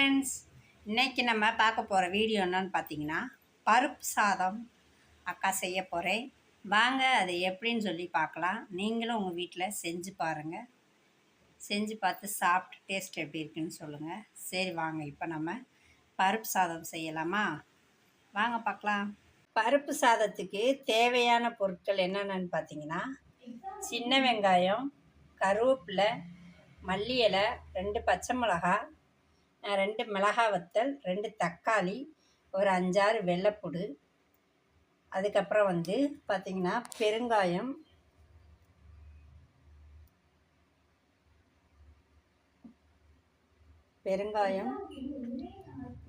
Friends, இன்றைக்கி நம்ம பார்க்க போகிற வீடியோ என்னன்னு பார்த்தீங்கன்னா, பருப்பு சாதம் அக்கா செய்ய போகிறேன். வாங்க அது எப்படின்னு சொல்லி பார்க்கலாம். நீங்களும் உங்கள் வீட்டில் செஞ்சு பாருங்கள். செஞ்சு பார்த்து சாப்பிட்டு டேஸ்ட் எப்படி இருக்குன்னு சொல்லுங்கள். சரி வாங்க, இப்போ நம்ம பருப்பு சாதம் செய்யலாமா? வாங்க பார்க்கலாம். பருப்பு சாதத்துக்கு தேவையான பொருட்கள் என்னென்னு பார்த்தீங்கன்னா, சின்ன வெங்காயம், கருவேப்பிலை, மல்லி இலை, 2 பச்சை மிளகாய், 2 மிளகாய் வத்தல், 2 தக்காளி, ஒரு 5-6 வெள்ளைப்பூடு, அதுக்கப்புறம் பார்த்திங்கன்னா பெருங்காயம்,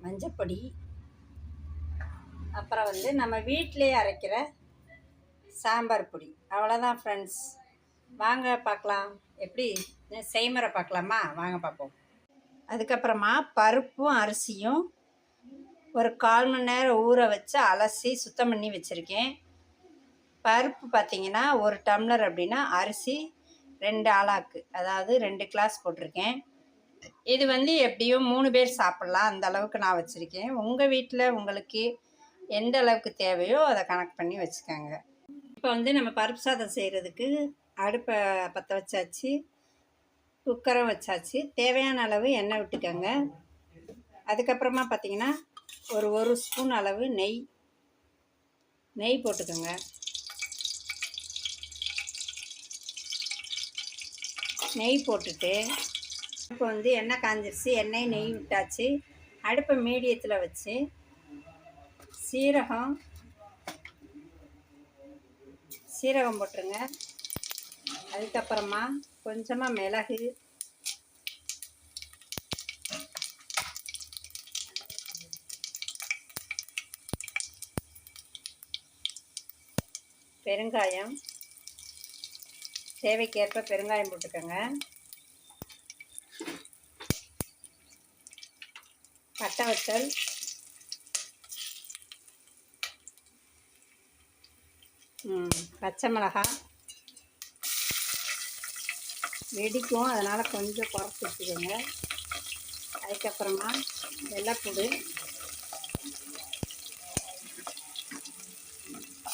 மஞ்சப்பொடி, அப்புறம் நம்ம வீட்டிலே அரைக்கிற சாம்பார் பொடி. அவ்வளோதான் ஃப்ரெண்ட்ஸ். வாங்க பார்க்கலாம், எப்படி செய்முறை பார்க்கலாமா? வாங்க பார்ப்போம். அதுக்கப்புறமா பருப்பும் அரிசியும் ஒரு 1/4 மணி நேரம் ஊற வச்சு அலசி சுத்தம் பண்ணி வச்சுருக்கேன். பருப்பு பார்த்திங்கன்னா 1 டம்ளர் அப்படின்னா அரிசி 2 ஆளாக்கு, அதாவது 2 கிளாஸ் போட்டிருக்கேன். இது எப்படியும் 3 பேர் சாப்பிட்லாம், அந்த அளவுக்கு நான் வச்சுருக்கேன். உங்கள் வீட்டில் உங்களுக்கு எந்த அளவுக்கு தேவையோ அதை கணக்கு பண்ணி வச்சுக்கோங்க. இப்போ நம்ம பருப்பு சாதம் செய்கிறதுக்கு அடுப்பை பற்ற வச்சாச்சு, குக்கரும் வச்சாச்சு. தேவையான அளவு எண்ணெய் விட்டுக்கோங்க. அதுக்கப்புறமா பார்த்திங்கன்னா ஒரு ஸ்பூன் அளவு நெய் போட்டுக்கோங்க. நெய் போட்டுட்டு இப்போ எண்ணெய் காஞ்சிருச்சு, எண்ணெய் நெய் விட்டாச்சு. அடுப்பை மீடியத்தில் வச்சு சீரகம் போட்டுருங்க. அதுக்கப்புறமா கொஞ்சமாக மிளகு, பெருங்காயம், தேவைக்கேற்ப பெருங்காயம் போட்டுக்கோங்க. பட்டை வத்தல், பச்சை மிளகாய் வெடிக்கும், அதனால் கொஞ்சம் குறைச்சி வச்சுக்கோங்க. அதுக்கப்புறமா வெள்ளைப்பூடு,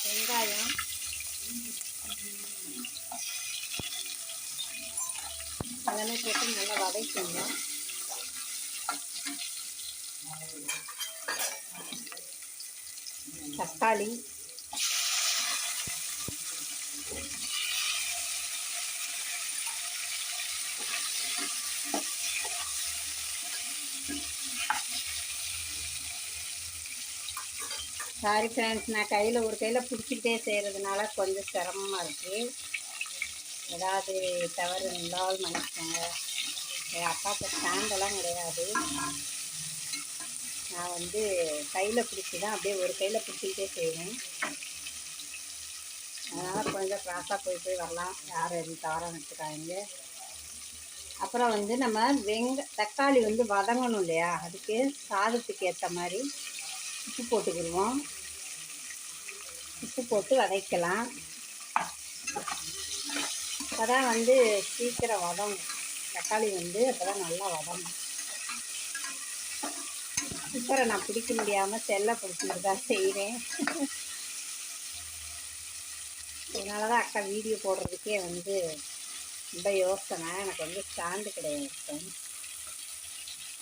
வெங்காயம், அதெல்லாம் போட்டு நல்லா வதக்கிங்க. தக்காளி, சாரி ஃப்ரெண்ட்ஸ், நான் ஒரு கையில் பிடிச்சிக்கிட்டே செய்கிறதுனால கொஞ்சம் சிரமமாக இருக்குது. ஏதாவது தவறு இருந்தால் மன்னிச்சுக்கோங்க. என் அப்பாவுக்கு ஸ்டாண்டெல்லாம் கிடையாது. நான் கையில் பிடிச்சி தான் அப்படியே ஒரு கையில் பிடிச்சிக்கிட்டே செய்வேன். அதனால் கொஞ்சம் கிராஸாக போய் வரலாம், யாரும் எதுவும் தவறாக நினச்சிக்காங்க. அப்புறம் நம்ம தக்காளி வதங்கணும் இல்லையா, அதுக்கு சாதத்துக்கு ஏற்ற மாதிரி உப்பு போட்டுக்கிடுவோம். உப்பு போட்டு வதக்கலாம். அப்போ தான் சீக்கிரம் வதங்கும். தக்காளி அப்போ தான் நல்லா வதங்கும். குக்கரை நான் பிடிக்க முடியாமல் செல்லை பிடிச்சிட்டு தான் செய்கிறேன். அதனால தான் அக்கா வீடியோ போடுறதுக்கே ரொம்ப யோசனை. எனக்கு ஸ்டாண்டு கிடையாது.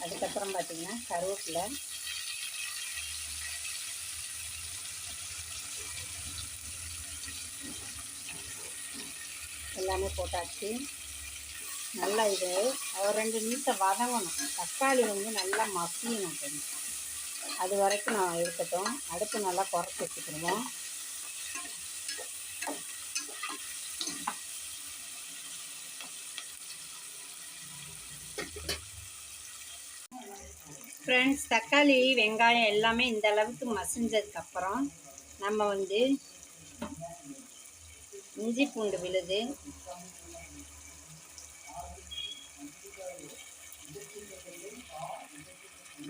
அதுக்கப்புறம் பார்த்திங்கன்னா கருவேப்பிலை, எல்லாமே போட்டாச்சு. நல்லா இது ஒரு 2 நிமிஷம் வதங்கணும். தக்காளி நல்லா மசியணும். அது வரைக்கும் நான் இருக்கட்டும். அடுப்பு நல்லா குறைச்சி வச்சுக்கிடுவோம். ஃப்ரெண்ட்ஸ், தக்காளி வெங்காயம் எல்லாமே இந்த அளவுக்கு மசிஞ்சதுக்கப்புறம் நம்ம இஞ்சி பூண்டு விழுது,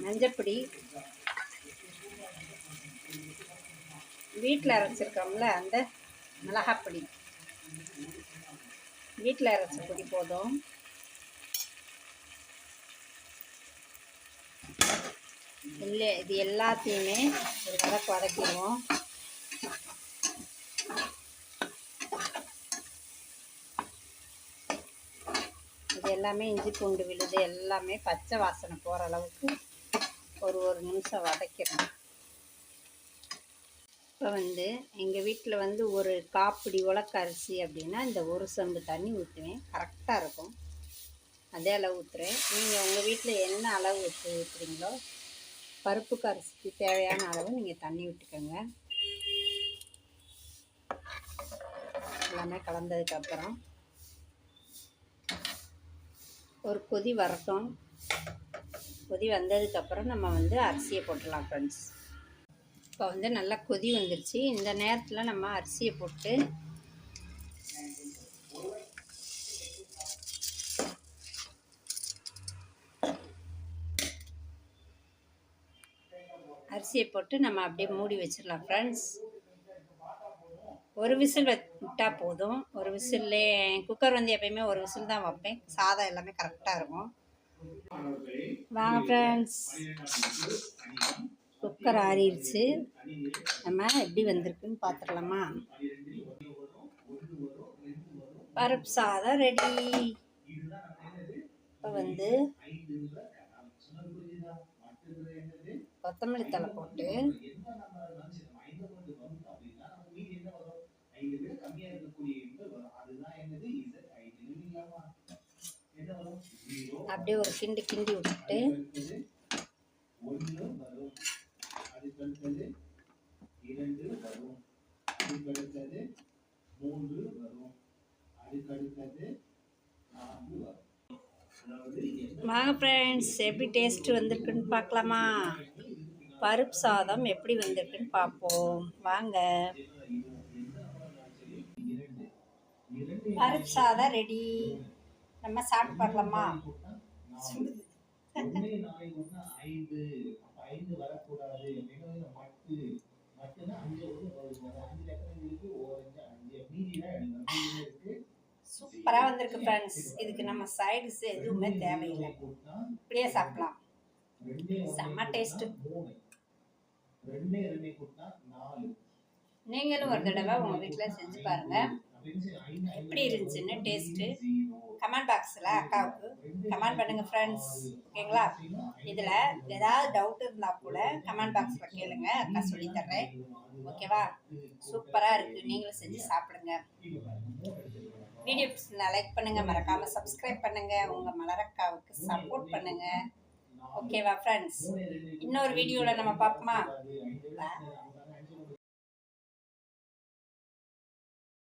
மஞ்சப்பொடி, வீட்டில் அரைச்சிருக்கோம்ல அந்த மிளகாப்பொடி, வீட்டில் அரைச்ச பொடி போதும். இல்லை, இது எல்லாத்தையுமே ஒரு வதக்கிடுவோம். இது எல்லாமே இஞ்சி பூண்டு விழுது எல்லாமே பச்சை வாசனை போகிற அளவுக்கு ஒரு நிமிஷம் வதக்கிடணும். இப்போ எங்கள் வீட்டில் ஒரு காப்பிடி உலக்க அரிசி அப்படின்னா இந்த ஒரு செம்பு தண்ணி ஊற்றுவேன். கரெக்டாக இருக்கும். அதே அளவு ஊற்றுறேன். நீங்கள் உங்கள் வீட்டில் என்ன அளவு ஊற்றுறீங்களோ பருப்புக்கு அரிசிக்கு தேவையான அளவு நீங்கள் தண்ணி விட்டுக்கோங்க. எல்லாமே கலந்ததுக்கப்புறம் ஒரு கொதி வரட்டும். கொதி வந்ததுக்கப்புறம் நம்ம அரிசியை போட்டுடலாம் ஃப்ரெண்ட்ஸ். இப்போ நல்லா கொதி வந்துருச்சு. இந்த நேரத்தில் நம்ம அரிசியை போட்டு நம்ம அப்படியே மூடி வச்சிடலாம் ஃப்ரெண்ட்ஸ். ஒரு விசில் விட்டால் போதும். ஒரு விசில்லே குக்கர் எப்பயுமே ஒரு விசில் தான் வைப்பேன். சாதம் எல்லாமே கரெக்டாக இருக்கும். வாங்க ஃப்ரெண்ட்ஸ், குக்கர் ஆறிடுச்சு. நம்ம எப்படி வந்திருக்குன்னு பார்த்துடலாமா? பருப்பு சாதம் ரெடி. இப்போ கொத்தமல்லி தழை போட்டு அப்படியே ஒரு கிண்டி விட்டுட்டு வாங்க ஃப்ரெண்ட்ஸ், எப்படி டேஸ்ட்டு வந்திருக்குன்னு பார்க்கலாமா? பருப்பு சாதம் எப்படி வந்திருக்குன்னு பார்ப்போம் வாங்க. பருப்பு சாதம் ரெடி. நம்ம சாப்பிட்டு பார்க்கலாமா? சூப்பராக வந்திருக்கு ஃப்ரெண்ட்ஸ். இதுக்கு நம்ம சைடுஸ் எதுவுமே தேவையில்லை, இப்படியே சாப்பிடலாம். செம்ம டேஸ்ட்டு. நீங்களும் ஒரு தடவை உங்கள் வீட்டில் செஞ்சு பாருங்கள், எப்படி இருந்துச்சுன்னு டேஸ்ட்டு. கமெண்ட் பாக்ஸில் அக்காவுக்கு கமெண்ட் பண்ணுங்கள் ஃப்ரெண்ட்ஸ். ஓகேங்களா? இதில் ஏதாவது டவுட் இருந்தால் கூட கமெண்ட் பாக்ஸில் கேளுங்க, அக்கா சொல்லித்தர்றேன். ஓகேவா? சூப்பராக இருக்குது. நீங்களும் செஞ்சு சாப்பிடுங்க. வீடியோ லைக் பண்ணுங்கள், மறக்காமல் சப்ஸ்கிரைப் பண்ணுங்கள், உங்கள் மலரக்காவுக்கு சப்போர்ட் பண்ணுங்கள். ஓகேவா ஃப்ரெண்ட்ஸ்? இன்னொரு வீடியோவில் நம்ம பார்ப்போமா?